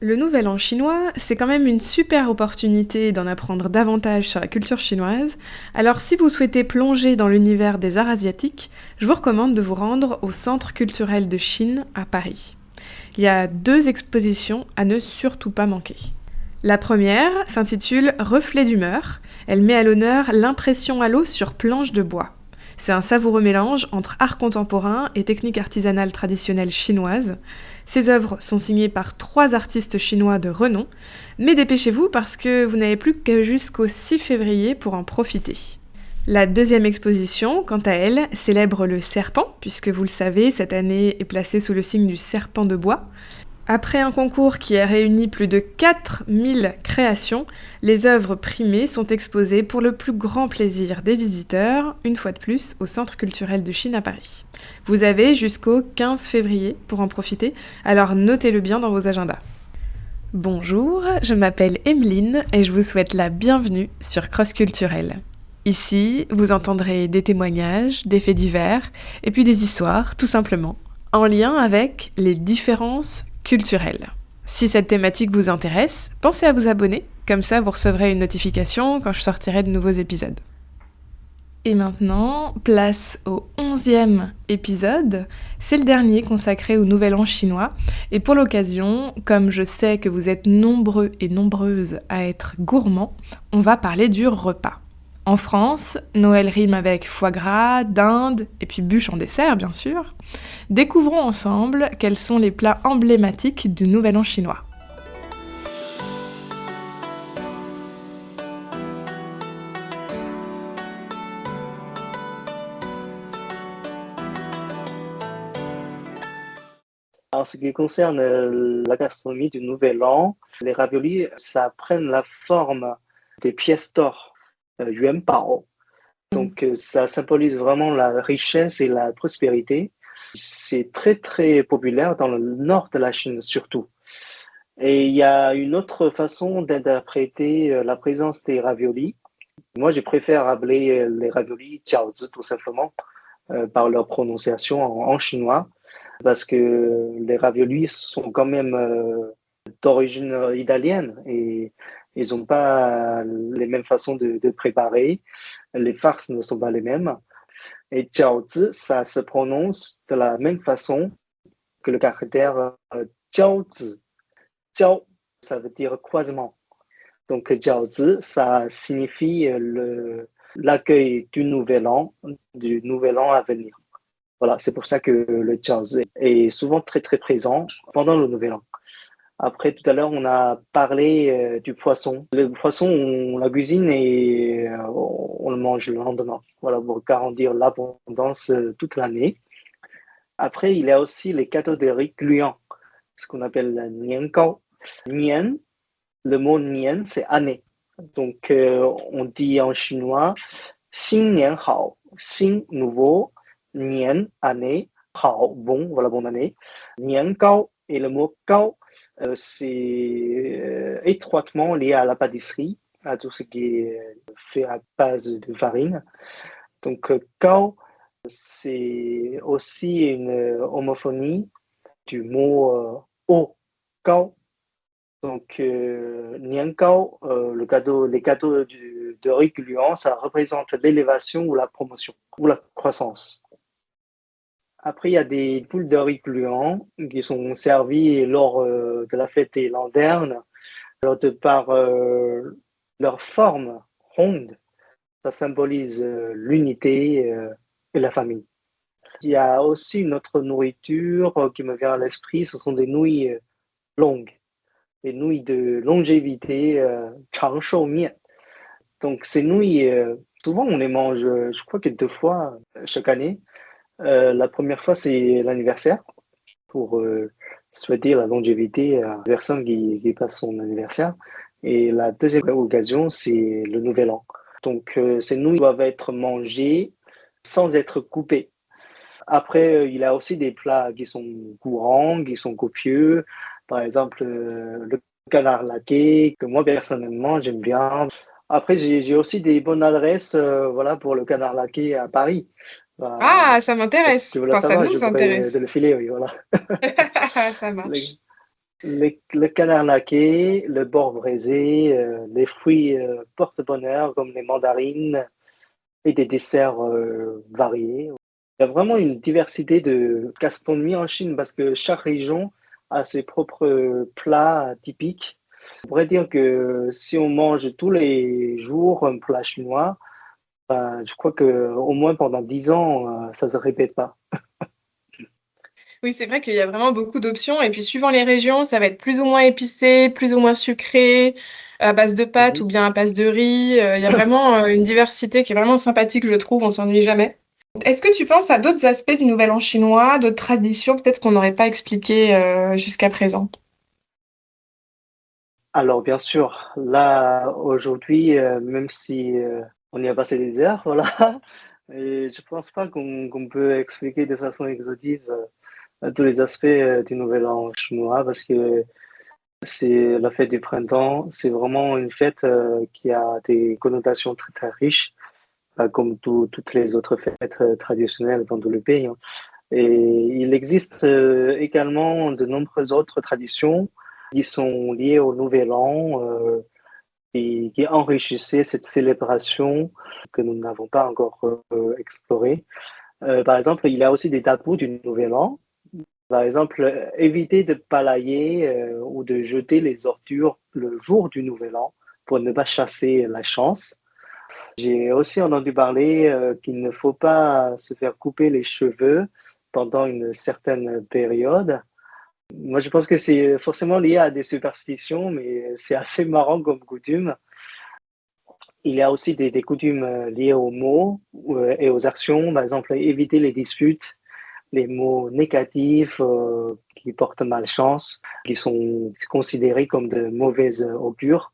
Le Nouvel An chinois, c'est quand même une super opportunité d'en apprendre davantage sur la culture chinoise. Alors si vous souhaitez plonger dans l'univers des arts asiatiques, je vous recommande de vous rendre au Centre culturel de Chine à Paris. Il y a deux expositions à ne surtout pas manquer. La première s'intitule Reflet d'humeur. Elle met à l'honneur l'impression à l'eau sur planche de bois. C'est un savoureux mélange entre art contemporain et techniques artisanales traditionnelles chinoises. Ces œuvres sont signées par 3 artistes chinois de renom, mais dépêchez-vous parce que vous n'avez plus que jusqu'au 6 février pour en profiter. La deuxième exposition, quant à elle, célèbre le serpent, puisque vous le savez, cette année est placée sous le signe du serpent de bois. Après un concours qui a réuni plus de 4000 créations, les œuvres primées sont exposées pour le plus grand plaisir des visiteurs, une fois de plus, au Centre culturel de Chine à Paris. Vous avez jusqu'au 15 février pour en profiter, alors notez-le bien dans vos agendas. Bonjour, je m'appelle Emeline et je vous souhaite la bienvenue sur Cross Culturel. Ici, vous entendrez des témoignages, des faits divers, et puis des histoires, tout simplement, en lien avec les différences culturelles. Si cette thématique vous intéresse, pensez à vous abonner, comme ça vous recevrez une notification quand je sortirai de nouveaux épisodes. Et maintenant, place au 11e épisode. C'est le dernier consacré au Nouvel An chinois. Et pour l'occasion, comme je sais que vous êtes nombreux et nombreuses à être gourmands, on va parler du repas. En France, Noël rime avec foie gras, dinde et puis bûche en dessert, bien sûr. Découvrons ensemble quels sont les plats emblématiques du Nouvel An chinois. En ce qui concerne la gastronomie du Nouvel An, les raviolis, ça prend la forme des pièces d'or, yuan bao. Donc, ça symbolise vraiment la richesse et la prospérité. C'est très, très populaire dans le nord de la Chine, surtout. Et il y a une autre façon d'interpréter la présence des raviolis. Moi, je préfère appeler les raviolis jiaozi, tout simplement, par leur prononciation en chinois, parce que les raviolis sont quand même d'origine italienne et ils n'ont pas les mêmes façons de préparer. Les farces ne sont pas les mêmes. Et jiaozi, ça se prononce de la même façon que le caractère jiaozi. Jiao, ça veut dire croisement. Donc jiaozi, ça signifie l'accueil du nouvel an à venir. Voilà, c'est pour ça que le jazz est souvent très très présent pendant le Nouvel An. Après, tout à l'heure, on a parlé du poisson. Le poisson, on la cuisine et on le mange le lendemain. Voilà, pour garantir l'abondance toute l'année. Après, il y a aussi les gâteaux de riz gluant, ce qu'on appelle la nian gao. Nian, le mot nian, c'est année. Donc, on dit en chinois, xin nian hao, xin nouveau, nian, année, hao, bon, voilà, bonne année. Nian gao, et le mot gao, c'est étroitement lié à la pâtisserie, à tout ce qui est fait à base de farine. Donc, gao, c'est aussi une homophonie du mot haut, gao. Donc, nian gao, les gâteaux de riz gluant, ça représente l'élévation ou la promotion, ou la croissance. Après, il y a des boules de riz gluant qui sont servies lors de la fête des lanternes. Alors, de par leur forme ronde, ça symbolise l'unité et la famille. Il y a aussi une autre nourriture qui me vient à l'esprit, ce sont des nouilles longues, des nouilles de longévité, chang shou mian. Donc, ces nouilles, souvent on les mange, je crois que 2 fois chaque année. La première fois, c'est l'anniversaire pour souhaiter la longévité à la personne qui passe son anniversaire. Et la deuxième occasion, c'est le nouvel an. Donc, ces nouilles doivent être mangées sans être coupées. Après, il y a aussi des plats qui sont courants, qui sont copieux. Par exemple, le canard laqué, que moi, personnellement, j'aime bien. Après, j'ai aussi des bonnes adresses voilà, pour le canard laqué à Paris. Bah, Ah, ça si tu m'intéresse. veux le Enfin, ça savoir, nous je pourrais te intéresse. le filer, oui, voilà. Ça marche. Le canard laqué, le porc braisé, les fruits porte-bonheur comme les mandarines et des desserts variés. Il y a vraiment une diversité de gastronomie en Chine parce que chaque région a ses propres plats typiques. On pourrait dire que si on mange tous les jours un plat chinois, ben, je crois que au moins pendant 10 ans, ça ne se répète pas. Oui, c'est vrai qu'il y a vraiment beaucoup d'options. Et puis, suivant les régions, ça va être plus ou moins épicé, plus ou moins sucré, à base de pâtes ou Mhm. bien à base de riz. Il y a vraiment une diversité qui est vraiment sympathique, je trouve. On s'ennuie jamais. Est-ce que tu penses à d'autres aspects du Nouvel An chinois, d'autres traditions, peut-être qu'on n'aurait pas expliquées jusqu'à présent? Alors, bien sûr, là, aujourd'hui, même si on y a passé des heures, voilà, et je pense pas qu'on peut expliquer de façon exhaustive tous les aspects du Nouvel An chinois parce que c'est la fête du printemps, c'est vraiment une fête qui a des connotations très, très riches, comme toutes les autres fêtes traditionnelles dans tout le pays, hein. Et il existe également de nombreuses autres traditions qui sont liées au Nouvel An et qui enrichissaient cette célébration que nous n'avons pas encore explorée. Par exemple, il y a aussi des tabous du Nouvel An. Par exemple, éviter de balayer ou de jeter les ordures le jour du Nouvel An pour ne pas chasser la chance. J'ai aussi entendu parler qu'il ne faut pas se faire couper les cheveux pendant une certaine période. Moi, je pense que c'est forcément lié à des superstitions, mais c'est assez marrant comme coutume. Il y a aussi des coutumes liées aux mots et aux actions. Par exemple, éviter les disputes, les mots négatifs qui portent malchance, qui sont considérés comme de mauvaises augures.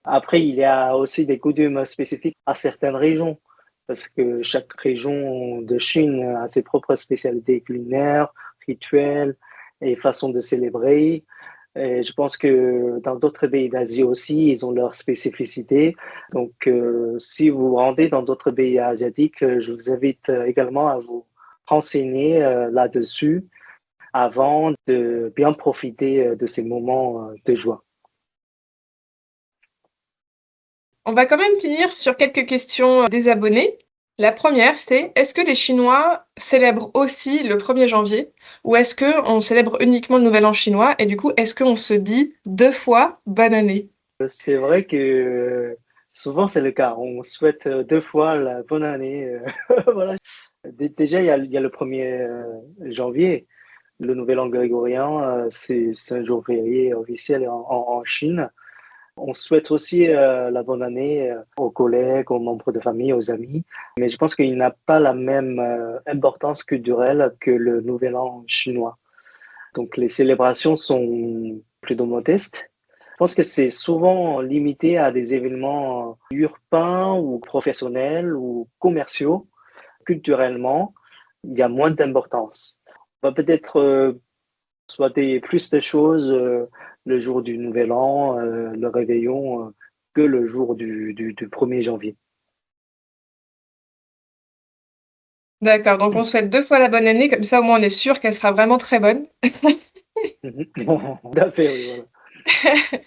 Après, il y a aussi des coutumes spécifiques à certaines régions, parce que chaque région de Chine a ses propres spécialités culinaires, rituels et façons de célébrer. Et je pense que dans d'autres pays d'Asie aussi, ils ont leurs spécificités. Donc, si vous vous rendez dans d'autres pays asiatiques, je vous invite également à vous renseigner là-dessus avant de bien profiter de ces moments de joie. On va quand même finir sur quelques questions des abonnés. La première, c'est est-ce que les Chinois célèbrent aussi le 1er janvier ou est-ce que on célèbre uniquement le Nouvel An chinois et du coup, est-ce qu'on se dit deux fois bonne année? C'est vrai que souvent c'est le cas. On souhaite deux fois la bonne année. Voilà. Déjà, il y a le 1er janvier. Le nouvel an grégorien, c'est un jour férié officiel en Chine. On souhaite aussi la bonne année aux collègues, aux membres de famille, aux amis. Mais je pense qu'il n'a pas la même importance culturelle que le nouvel an chinois. Donc les célébrations sont plutôt modestes. Je pense que c'est souvent limité à des événements urbains ou professionnels ou commerciaux. Culturellement, il y a moins d'importance. On va peut-être souhaiter plus de choses le jour du Nouvel An, le réveillon, que le jour du 1er janvier. D'accord, donc on souhaite deux fois la bonne année, comme ça au moins on est sûr qu'elle sera vraiment très bonne. Mhm. Tout à fait, oui, voilà.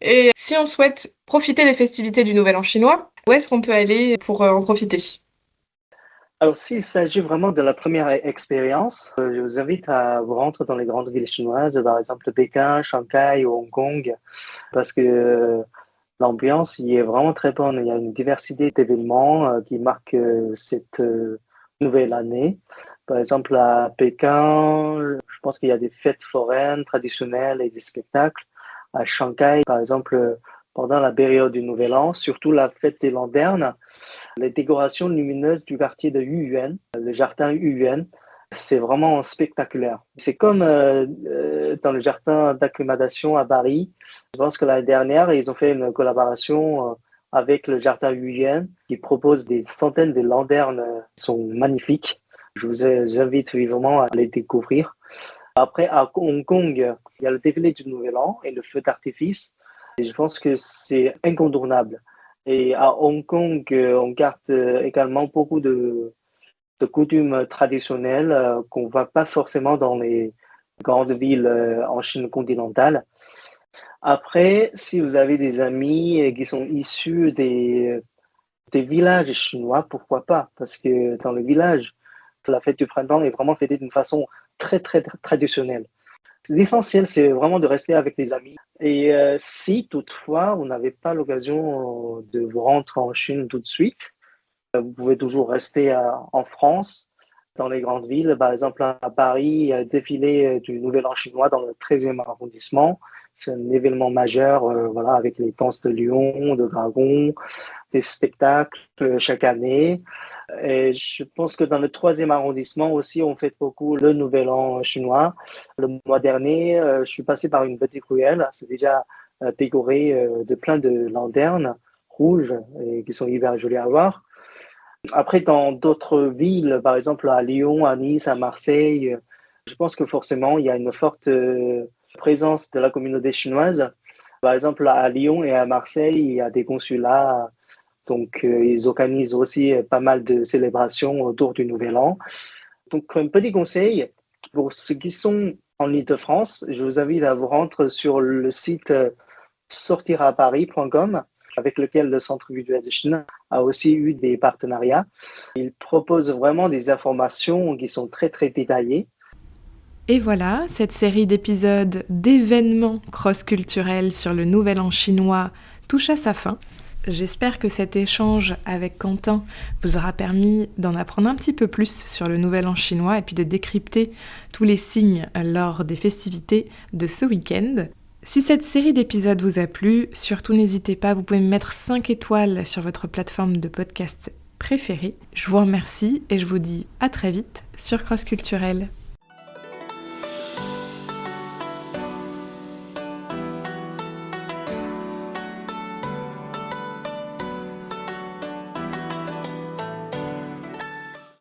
Et si on souhaite profiter des festivités du Nouvel An chinois, où est-ce qu'on peut aller pour en profiter? Alors, s'il s'agit vraiment de la première expérience, je vous invite à vous rendre dans les grandes villes chinoises, par exemple Pékin, Shanghai ou Hong Kong, parce que l'ambiance y est vraiment très bonne. Il y a une diversité d'événements qui marquent cette nouvelle année. Par exemple, à Pékin, je pense qu'il y a des fêtes foraines traditionnelles et des spectacles. À Shanghai, par exemple, pendant la période du Nouvel An, surtout la fête des lanternes, les décorations lumineuses du quartier de Yuyuan, le jardin Yuyuan, c'est vraiment spectaculaire. C'est comme dans le jardin d'acclimatation à Paris. Je pense que l'année dernière, ils ont fait une collaboration avec le jardin Yuyuan qui propose des centaines de lanternes qui sont magnifiques. Je vous invite vivement à les découvrir. Après, à Hong Kong, il y a le défilé du Nouvel An et le feu d'artifice. Et je pense que c'est incontournable. Et à Hong Kong, on garde également beaucoup de coutumes traditionnelles qu'on ne voit pas forcément dans les grandes villes en Chine continentale. Après, si vous avez des amis qui sont issus des villages chinois, pourquoi pas? Parce que dans le village, la fête du printemps est vraiment fêtée d'une façon très, très, très traditionnelle. L'essentiel, c'est vraiment de rester avec les amis. Et si toutefois, vous n'avez pas l'occasion de vous rendre en Chine tout de suite, vous pouvez toujours rester en France, dans les grandes villes. Par exemple, à Paris, il y a le défilé du Nouvel An chinois dans le 13e arrondissement. C'est un événement majeur, voilà, avec les danses de lions, de dragons, des spectacles chaque année. Et je pense que dans le 3e arrondissement aussi, on fête beaucoup le Nouvel An chinois. Le mois dernier, je suis passé par une petite ruelle. C'est déjà décoré de plein de lanternes rouges et qui sont hyper jolies à voir. Après, dans d'autres villes, par exemple à Lyon, à Nice, à Marseille, je pense que forcément, il y a une forte présence de la communauté chinoise. Par exemple, à Lyon et à Marseille, il y a des consulats. Donc, ils organisent aussi pas mal de célébrations autour du Nouvel An. Donc, un petit conseil, pour ceux qui sont en Île-de-France, je vous invite à vous rendre sur le site sortiraparis.com, avec lequel le Centre culturel de Chine a aussi eu des partenariats. Il propose vraiment des informations qui sont très, très détaillées. Et voilà, cette série d'épisodes d'événements cross-culturels sur le Nouvel An chinois touche à sa fin. J'espère que cet échange avec Quentin vous aura permis d'en apprendre un petit peu plus sur le Nouvel An chinois et puis de décrypter tous les signes lors des festivités de ce week-end. Si cette série d'épisodes vous a plu, surtout n'hésitez pas, vous pouvez me mettre 5 étoiles sur votre plateforme de podcast préférée. Je vous remercie et je vous dis à très vite sur Cross Culturel.